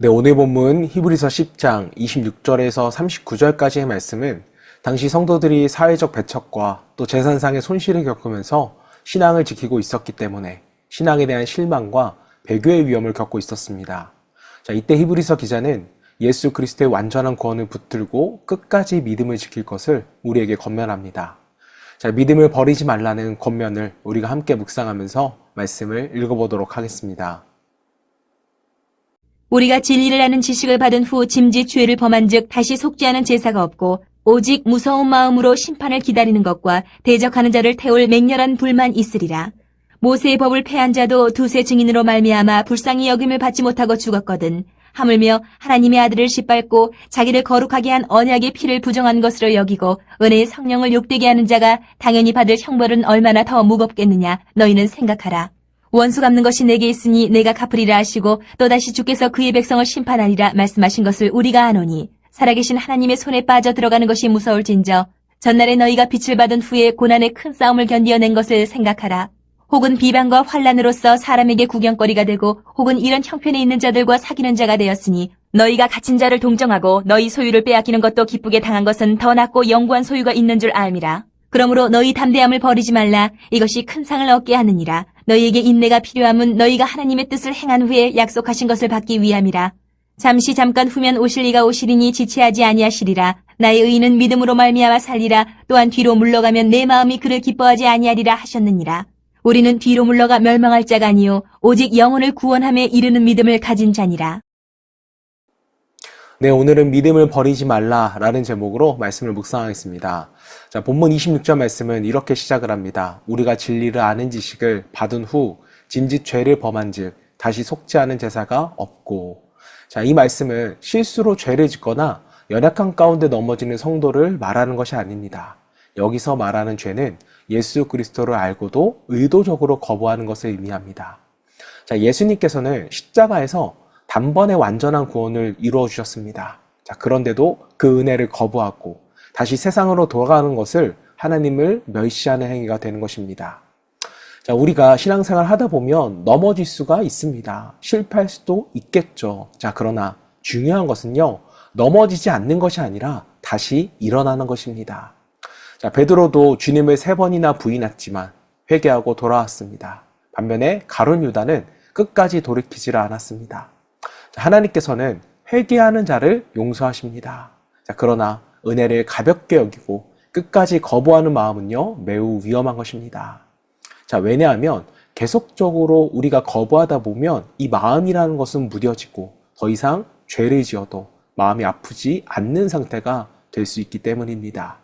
네, 오늘 본문 히브리서 10장 26절에서 39절까지의 말씀은 당시 성도들이 사회적 배척과 또 재산상의 손실을 겪으면서 신앙을 지키고 있었기 때문에 신앙에 대한 실망과 배교의 위험을 겪고 있었습니다. 자, 이때 히브리서 기자는 예수 그리스도의 완전한 구원을 붙들고 끝까지 믿음을 지킬 것을 우리에게 권면합니다. 자, 믿음을 버리지 말라는 권면을 우리가 함께 묵상하면서 말씀을 읽어보도록 하겠습니다. 우리가 진리를 아는 지식을 받은 후 짐짓 죄를 범한 즉 다시 속지 않은 제사가 없고 오직 무서운 마음으로 심판을 기다리는 것과 대적하는 자를 태울 맹렬한 불만 있으리라. 모세의 법을 폐한 자도 두세 증인으로 말미암아 불쌍히 여김을 받지 못하고 죽었거든. 하물며 하나님의 아들을 짓밟고 자기를 거룩하게 한 언약의 피를 부정한 것으로 여기고 은혜의 성령을 욕되게 하는 자가 당연히 받을 형벌은 얼마나 더 무겁겠느냐 너희는 생각하라. 원수 갚는 것이 내게 있으니 내가 갚으리라 하시고 또다시 주께서 그의 백성을 심판하리라 말씀하신 것을 우리가 아노니 살아계신 하나님의 손에 빠져 들어가는 것이 무서울진저 전날에 너희가 빛을 받은 후에 고난의 큰 싸움을 견디어낸 것을 생각하라. 혹은 비방과 환난으로서 사람에게 구경거리가 되고 혹은 이런 형편에 있는 자들과 사귀는 자가 되었으니 너희가 갇힌 자를 동정하고 너희 소유를 빼앗기는 것도 기쁘게 당한 것은 더 낫고 영구한 소유가 있는 줄 알미라. 그러므로 너희 담대함을 버리지 말라. 이것이 큰 상을 얻게 하느니라. 너희에게 인내가 필요함은 너희가 하나님의 뜻을 행한 후에 약속하신 것을 받기 위함이라. 잠깐 후면 오실 이가 오시리니 지체하지 아니하시리라. 나의 의인은 믿음으로 말미암아 살리라. 또한 뒤로 물러가면 내 마음이 그를 기뻐하지 아니하리라 하셨느니라. 우리는 뒤로 물러가 멸망할 자가 아니요 오직 영혼을 구원함에 이르는 믿음을 가진 자니라. 네, 오늘은 믿음을 버리지 말라라는 제목으로 말씀을 묵상하겠습니다. 자, 본문 26절 말씀은 이렇게 시작을 합니다. 우리가 진리를 아는 지식을 받은 후 짐짓 죄를 범한 즉 다시 속지 않은 제사가 없고. 자, 이 말씀은 실수로 죄를 짓거나 연약한 가운데 넘어지는 성도를 말하는 것이 아닙니다. 여기서 말하는 죄는 예수 그리스도를 알고도 의도적으로 거부하는 것을 의미합니다. 자, 예수님께서는 십자가에서 단번에 완전한 구원을 이루어 주셨습니다. 자, 그런데도 그 은혜를 거부하고 다시 세상으로 돌아가는 것을 하나님을 멸시하는 행위가 되는 것입니다. 자, 우리가 신앙생활 하다 보면 넘어질 수가 있습니다. 실패할 수도 있겠죠. 자, 그러나 중요한 것은요, 넘어지지 않는 것이 아니라 다시 일어나는 것입니다. 자, 베드로도 주님을 3번이나 부인했지만 회개하고 돌아왔습니다. 반면에 가룟 유다는 끝까지 돌이키지를 않았습니다. 자, 하나님께서는 회개하는 자를 용서하십니다. 자, 그러나 은혜를 가볍게 여기고 끝까지 거부하는 마음은요, 매우 위험한 것입니다. 자, 왜냐하면 계속적으로 우리가 거부하다 보면 이 마음이라는 것은 무뎌지고 더 이상 죄를 지어도 마음이 아프지 않는 상태가 될 수 있기 때문입니다.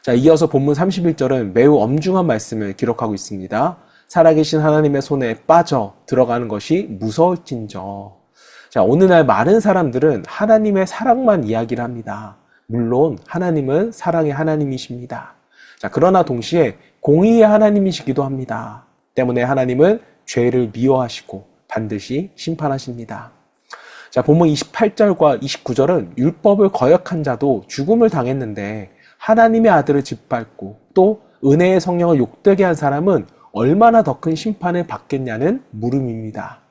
자, 이어서 본문 31절은 매우 엄중한 말씀을 기록하고 있습니다. 살아계신 하나님의 손에 빠져 들어가는 것이 무서울진저. 자, 오늘날 많은 사람들은 하나님의 사랑만 이야기를 합니다. 물론 하나님은 사랑의 하나님이십니다. 자, 그러나 동시에 공의의 하나님이시기도 합니다. 때문에 하나님은 죄를 미워하시고 반드시 심판하십니다. 자, 본문 28절과 29절은 율법을 거역한 자도 죽음을 당했는데 하나님의 아들을 짓밟고 또 은혜의 성령을 욕되게 한 사람은 얼마나 더 큰 심판을 받겠냐는 물음입니다.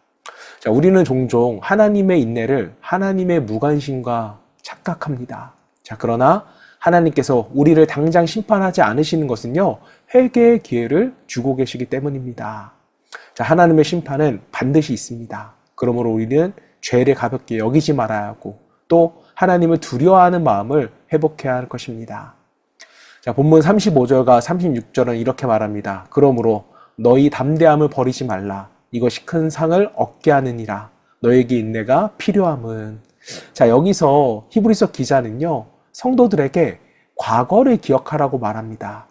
자, 우리는 종종 하나님의 인내를 하나님의 무관심과 착각합니다. 자, 그러나 하나님께서 우리를 당장 심판하지 않으시는 것은요, 회개의 기회를 주고 계시기 때문입니다. 자, 하나님의 심판은 반드시 있습니다. 그러므로 우리는 죄를 가볍게 여기지 말아야 하고 또 하나님을 두려워하는 마음을 회복해야 할 것입니다. 자, 본문 35절과 36절은 이렇게 말합니다. 그러므로 너희 담대함을 버리지 말라. 이것이 큰 상을 얻게 하느니라. 너에게 인내가 필요함은. 자, 여기서 히브리서 기자는요, 성도들에게 과거를 기억하라고 말합니다.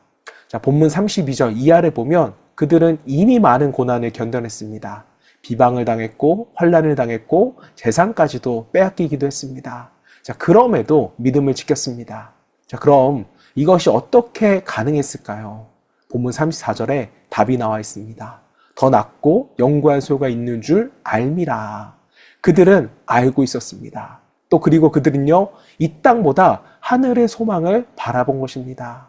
자, 본문 32절 이하를 보면 그들은 이미 많은 고난을 견뎌냈습니다. 비방을 당했고 환난을 당했고 재산까지도 빼앗기기도 했습니다. 자, 그럼에도 믿음을 지켰습니다. 자, 그럼 이것이 어떻게 가능했을까요? 본문 34절에 답이 나와 있습니다. 더 낫고 영구한 소유가 있는 줄 알미라. 그들은 알고 있었습니다. 또 그리고 그들은요, 이 땅보다 하늘의 소망을 바라본 것입니다.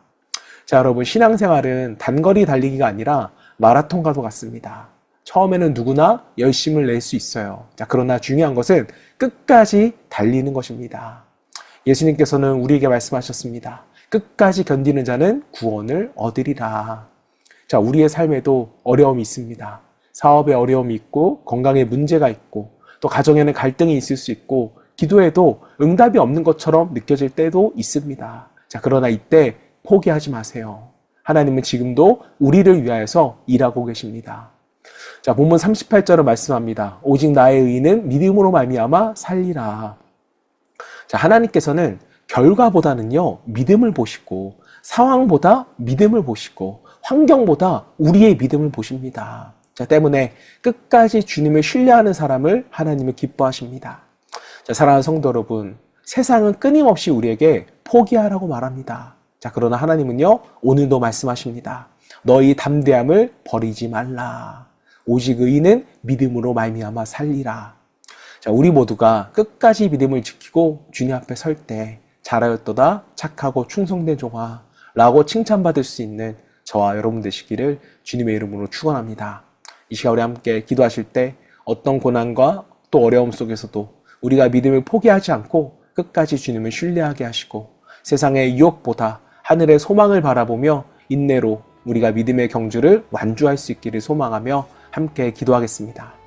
자, 여러분, 신앙생활은 단거리 달리기가 아니라 마라톤과도 같습니다. 처음에는 누구나 열심을 낼 수 있어요. 자, 그러나 중요한 것은 끝까지 달리는 것입니다. 예수님께서는 우리에게 말씀하셨습니다. 끝까지 견디는 자는 구원을 얻으리라. 자, 우리의 삶에도 어려움이 있습니다. 사업에 어려움이 있고, 건강에 문제가 있고, 또 가정에는 갈등이 있을 수 있고, 기도에도 응답이 없는 것처럼 느껴질 때도 있습니다. 자, 그러나 이때 포기하지 마세요. 하나님은 지금도 우리를 위하여서 일하고 계십니다. 자, 본문 38절을 말씀합니다. 오직 나의 의인은 믿음으로 말미암아 살리라. 자, 하나님께서는 결과보다는요, 믿음을 보시고, 상황보다 믿음을 보시고, 환경보다 우리의 믿음을 보십니다. 자, 때문에 끝까지 주님을 신뢰하는 사람을 하나님은 기뻐하십니다. 자, 사랑하는 성도 여러분, 세상은 끊임없이 우리에게 포기하라고 말합니다. 자, 그러나 하나님은요, 오늘도 말씀하십니다. 너희 담대함을 버리지 말라. 오직 의인은 믿음으로 말미암아 살리라. 자, 우리 모두가 끝까지 믿음을 지키고 주님 앞에 설 때 잘하였도다 착하고 충성된 종아 라고 칭찬받을 수 있는 저와 여러분 되시기를 주님의 이름으로 축원합니다. 이 시간 우리 함께 기도하실 때 어떤 고난과 또 어려움 속에서도 우리가 믿음을 포기하지 않고 끝까지 주님을 신뢰하게 하시고 세상의 유혹보다 하늘의 소망을 바라보며 인내로 우리가 믿음의 경주를 완주할 수 있기를 소망하며 함께 기도하겠습니다.